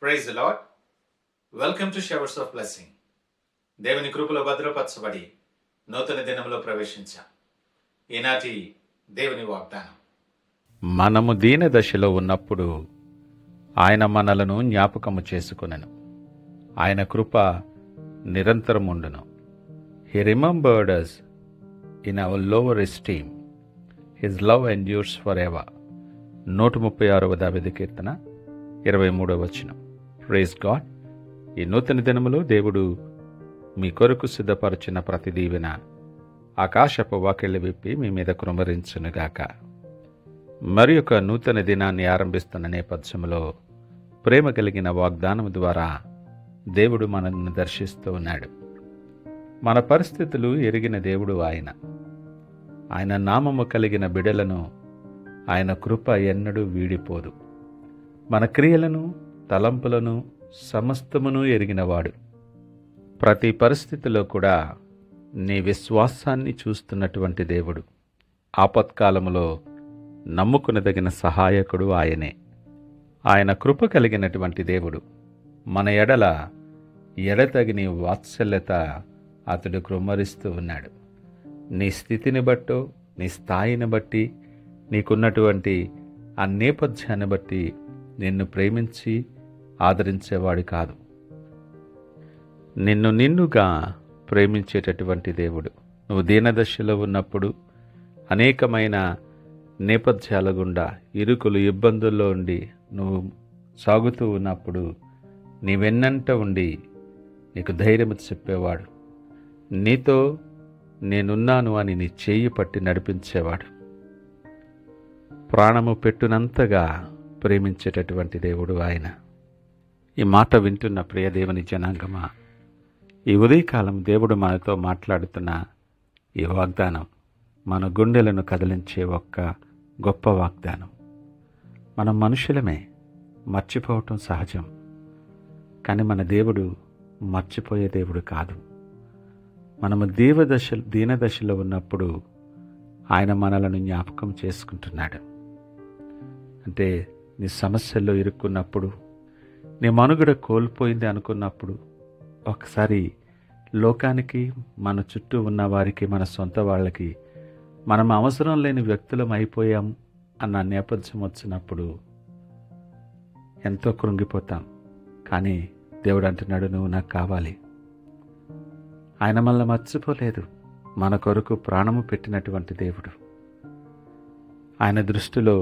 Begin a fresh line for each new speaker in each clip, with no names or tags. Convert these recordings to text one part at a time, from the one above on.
Praise the lord. Welcome to showers of blessing. దేవుని కృపలో భద్రపరచబడి నూతన దినంలో ప్రవేశించాం. ఈనాటి దేవుని వాగ్దానం.
మనము దీన దశలో ఉన్నప్పుడు ఆయన మనలను జ్ఞాపకము చేసుకొనెను. ఆయన కృప నిరంతరముండును. He remembered us in our lower esteem. His love endures forever. 136వ దావీదు కీర్తన 23వ వచనం. Praise God. ఈ నూతన దినములో దేవుడు మీ కొరకు సిద్ధపరచిన ప్రతి దీవెన ఆకాశపు వాకిళ్ళు విప్పి మీ మీద కృమరించునుగాక. మరి ఒక నూతన దినాన్ని ఆరంభిస్తున్న నేపథ్యంలో ప్రేమ కలిగిన వాగ్దానం ద్వారా దేవుడు మనల్ని దర్శిస్తూ ఉన్నాడు. మన పరిస్థితులు ఎరిగిన దేవుడు ఆయన నామము కలిగిన బిడలను ఆయన కృప ఎన్నడూ వీడిపోదు. మన క్రియలను, తలంపులను సమస్తమును ఎరిగినవాడు. ప్రతి పరిస్థితిలో కూడా నీ విశ్వాసాన్ని చూస్తున్నటువంటి దేవుడు. ఆపత్కాలములో నమ్ముకునదగిన సహాయకుడు ఆయనే. ఆయన కృప కలిగినటువంటి దేవుడు. మన ఎడల ఎడతగిని వాత్సల్యత అతడు కృమ్మరిస్తూ ఉన్నాడు. నీ స్థితిని బట్టో, నీ స్థాయిని బట్టి, నీకున్నటువంటి ఆ నేపథ్యాన్ని బట్టి నిన్ను ప్రేమించి ఆదరించేవాడు కాదు. నిన్నుగా ప్రేమించేటటువంటి దేవుడు. నువ్వు దీనదశలో ఉన్నప్పుడు, అనేకమైన నేపథ్యాల గుండా, ఇరుకులు, ఇబ్బందుల్లో ఉండి నువ్వు సాగుతూ ఉన్నప్పుడు నీ వెన్నంట ఉండి నీకు ధైర్యం చెప్పేవాడు, నీతో నేనున్నాను అని నీ చేయి పట్టి నడిపించేవాడు, ప్రాణము పెట్టునంతగా ప్రేమించేటటువంటి దేవుడు ఆయన. ఈ మాట వింటున్న ప్రియ దేవుని జనాంగమా, ఈ ఉదయకాలం దేవుడు మనతో మాట్లాడుతున్న ఈ వాగ్దానం మన గుండెలను కదిలించే ఒక్క గొప్ప వాగ్దానం. మనం మనుషులమే, మర్చిపోవటం సహజం. కానీ మన దేవుడు మర్చిపోయే దేవుడు కాదు. మనము దీనదశలో ఉన్నప్పుడు ఆయన మనలను జ్ఞాపకం చేసుకుంటున్నాడు. అంటే నీ సమస్యల్లో ఇరుక్కున్నప్పుడు, నీ మనుగడ కోల్పోయింది అనుకున్నప్పుడు, ఒకసారి లోకానికి, మన చుట్టూ ఉన్న వారికి, మన సొంత వాళ్ళకి మనం అవసరం లేని వ్యక్తులం అయిపోయాం అన్న నేపథ్యం వచ్చినప్పుడు ఎంతో కృంగిపోతాం. కానీ దేవుడు అంటున్నాడు, నువ్వు నాకు కావాలి. ఆయన మనల్ని మర్చిపోలేదు. మన కొరకు ప్రాణము పెట్టినటువంటి దేవుడు. ఆయన దృష్టిలో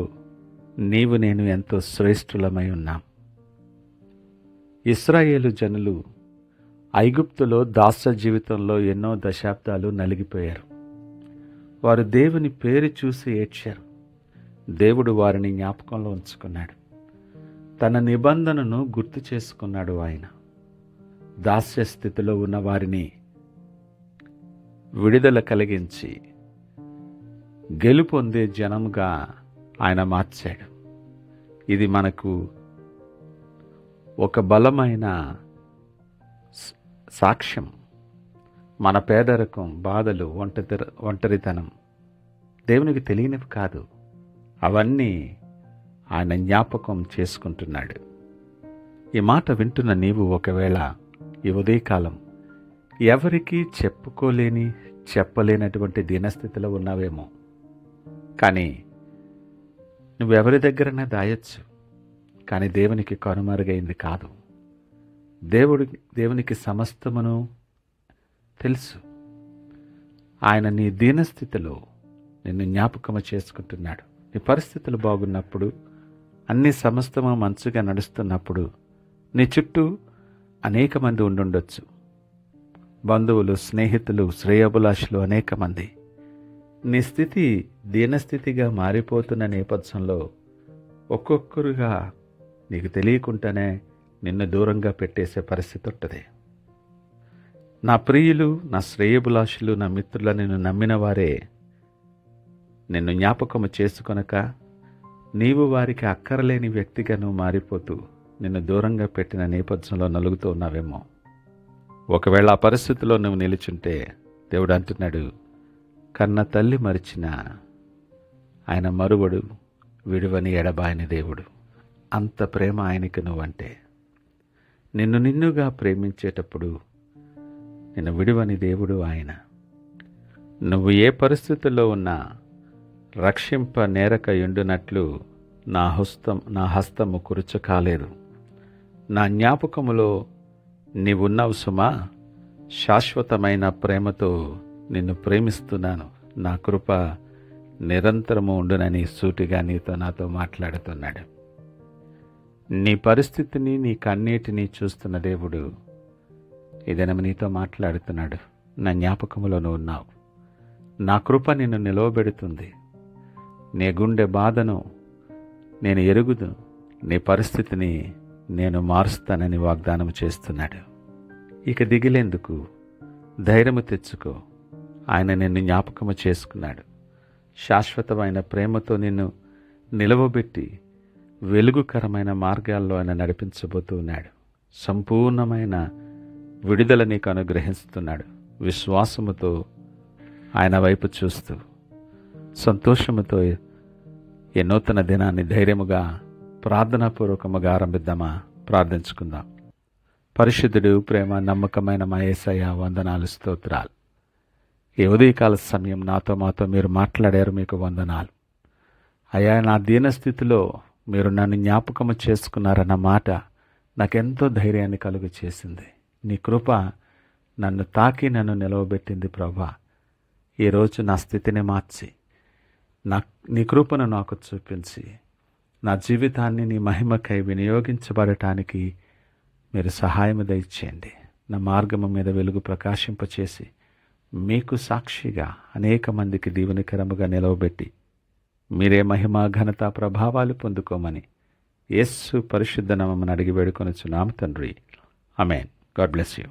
నీవు నేను ఎంతో శ్రేష్ఠులమై ఉన్నాం. ఇశ్రాయేలు జనులు ఐగుప్తులో దాస జీవితంలో ఎన్నో దశాబ్దాలు నలిగిపోయారు. వారు దేవుని పేరు చూసి ఏడ్చారు. దేవుడు వారిని జ్ఞాపకంలో ఉంచుకున్నాడు. తన నిబంధనను గుర్తు చేసుకున్నాడు. ఆయన దాస్య స్థితిలో ఉన్న వారిని విడుదల కలిగించి గెలుపొందే జనముగా ఆయన మార్చాడు. ఇది మనకు ఒక బలమైన సాక్ష్యం. మన పేదరికం, బాధలు, ఒంటరితనం దేవునికి తెలియనివి కాదు. అవన్నీ ఆయన జ్ఞాపకం చేసుకుంటున్నాడు. ఈ మాట వింటున్న నీవు ఒకవేళ ఈ ఉదయకాలం ఎవరికీ చెప్పుకోలేని, చెప్పలేనటువంటి దీనస్థితిలో ఉన్నావేమో. కానీ నువ్వెవరి దగ్గరైనా దాయొచ్చు. కానీ దేవునికి కనుమరుగైంది కాదు. దేవునికి సమస్తమును తెలుసు. ఆయన నీ దీనస్థితిలో నిన్ను జ్ఞాపకము చేసుకుంటున్నాడు. నీ పరిస్థితులు బాగున్నప్పుడు, అన్ని సమస్తము మంచిగా నడుస్తున్నప్పుడు నీ చుట్టూ అనేక మంది ఉండుండొచ్చు. బంధువులు, స్నేహితులు, శ్రేయోభిలాషులు అనేక మంది. నీ స్థితి దీనస్థితిగా మారిపోతున్న నేపథ్యంలో ఒక్కొక్కరుగా నీకు తెలియకుండానే నిన్ను దూరంగా పెట్టేసే పరిస్థితి ఉంటుంది. నా ప్రియులు, నా శ్రేయోభిలాషులు, నా మిత్రుల నిన్ను నమ్మిన వారే నిన్ను జ్ఞాపకము చేసుకొనక నీవు వారికి అక్కరలేని వ్యక్తిగా నువ్వు మారిపోతూ నిన్ను దూరంగా పెట్టిన నేపథ్యంలో నలుగుతూ ఉన్నావేమో. ఒకవేళ ఆ పరిస్థితిలో నువ్వు నిలుచుంటే దేవుడు అంటున్నాడు, కన్న తల్లి మరిచిన ఆయన మరువడు, విడువని ఎడబాయని దేవుడు. అంత ప్రేమ ఆయనకి నువ్వంటే. నిన్నుగా ప్రేమించేటప్పుడు నిన్ను విడువని దేవుడు ఆయన. నువ్వు ఏ పరిస్థితుల్లో ఉన్నా రక్షింప నేరక ఎండునట్లు నా హస్తము కురుచ కాలేదు. నా జ్ఞాపకములో నీవున్నావు సుమా, శాశ్వతమైన ప్రేమతో నిన్ను ప్రేమిస్తున్నాను. నా కృప నిరంతరము ఉండునని సూటిగా నాతో మాట్లాడుతున్నాడు. నీ పరిస్థితిని, నీ కన్నీటిని చూస్తున్న దేవుడు ఈ దినం నీతో మాట్లాడుతున్నాడు. నా జ్ఞాపకములో నువ్వు ఉన్నావు. నా కృప నిన్ను నిలవబెడుతుంది. నీ గుండె బాధను నేను ఎరుగుదు. నీ పరిస్థితిని నేను మారుస్తానని వాగ్దానం చేస్తున్నాడు. ఇక దిగిలేందుకు, ధైర్యము తెచ్చుకో. ఆయన నిన్ను జ్ఞాపకము చేసుకున్నాడు. శాశ్వతమైన ప్రేమతో నిన్ను నిలవబెట్టి వెలుగుకరమైన మార్గాల్లో ఆయన నడిపించబోతున్నాడు. సంపూర్ణమైన విడుదల నీకు అనుగ్రహిస్తున్నాడు. విశ్వాసముతో ఆయన వైపు చూస్తూ సంతోషముతో ఈ నూతన దినాన్ని ధైర్యముగా ప్రార్థనాపూర్వకముగా ఆరంభిద్దామా? ప్రార్థించుకుందాం. పరిశుద్ధుడు, ప్రేమ నమ్మకమైన మా యేసయ్య, వందనాలు, స్తోత్రాలు. ఈ ఉదయకాల సమయం మాతో మీరు మాట్లాడారు, మీకు వందనాలు అయ్యా. నా దీనస్థితిలో మీరు నన్ను జ్ఞాపకము చేసుకున్నారన్న మాట నాకెంతో ధైర్యాన్ని కలుగు చేసింది. నీ కృప నన్ను తాకి నన్ను నిలవబెట్టింది ప్రభా. ఈరోజు నా స్థితిని మార్చి నీ కృపను నాకు చూపించి నా జీవితాన్ని నీ మహిమకై వినియోగించబడటానికి మీరు సహాయం దయచేయండి. నా మార్గము మీద వెలుగు ప్రకాశింపచేసి మీకు సాక్షిగా అనేక మందికి దీవెనకరముగా నిలవబెట్టి మీరే మహిమ, ఘనత, ప్రభావాలు పొందుకోమని యేసు పరిశుద్ధ నామమున అడిగి వేడుకొనుచున్నాము తండ్రి. ఆమేన్. God bless you.